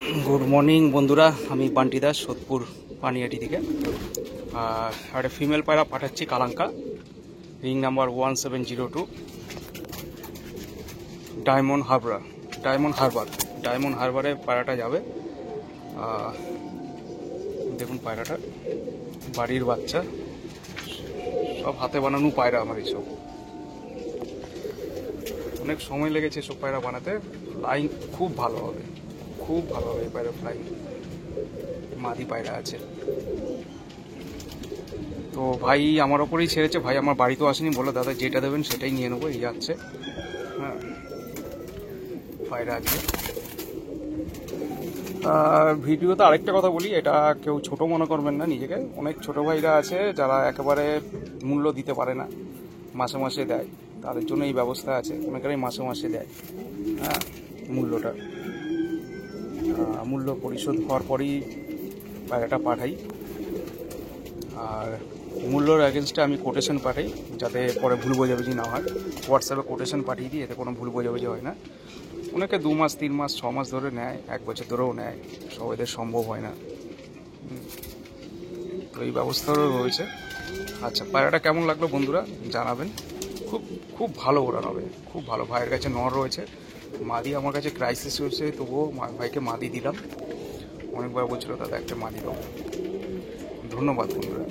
Good morning बंधुरा बांटी दास सोदपुर पानियाटी থেকে আর একটা ফিমেল পায়রা পাঠাচ্ছি কালাঙ্কা রিং নাম্বার 1702 ডায়মন্ড হারবারে পায়রাটা যাবে। দেখুন পায়রাটা বাড়ির বাচ্চা, সব হাতে বানানো পায়রা। আমার এইসব অনেক সময় লেগেছে সব পায়রা বানাতে। ফ্লাইং খুব ভালো হবে, খুব ভালো হবে এই পায়রা ফ্লাইং। মাদি পায়রা আছে তো ভাই আমার ওপরেই ছেড়েছে। ভাই আমার বাড়িতেও আসেনি, বলে দাদা যেটা দেবেন সেটাই নিয়ে নেবো, এই যাচ্ছে। হ্যাঁ পায়রা আছে। ভিডিওতে আরেকটা কথা বলি, এটা কেউ ছোট মনে করবেন না নিজেকে। অনেক ছোট ভাইরা আছে যারা একেবারে মূল্য দিতে পারে না, মাসে মাসে দেয়, তাদের জন্য এই ব্যবস্থা আছে। অনেকেরাই মাসে মাসে দেয় হ্যাঁ মূল্যটা, মূল্য পরিশোধ হওয়ার পরই পায়রাটা পাঠাই। আর মূল্যর অ্যাগেনস্টে আমি কোটেশন পাঠাই, যাতে পরে ভুল বোঝাবুঝি না হয়। হোয়াটসঅ্যাপে কোটেশন পাঠিয়ে দিই, এতে কোনো ভুল বোঝাবুঝি হয় না। অনেকে 2 মাস 3 মাস 6 মাস ধরে নেয়, 1 বছর ধরেও নেয়, সবাইদের সম্ভব হয় না। তো এই ব্যবস্থাও রয়েছে। আচ্ছা পায়রাটা কেমন লাগলো বন্ধুরা জানাবেন। খুব খুব ভালো ওড়ান হবে, খুব ভালো। ভাইয়ের কাছে নর রয়েছে, মাদি আমার কাছে ক্রাইসিস হয়েছে, তবুও ভাইকে মাদি দিলাম। অনেকবার বলছিল দাদা একটা মাদি দাও। ধন্যবাদ বন্ধুরা।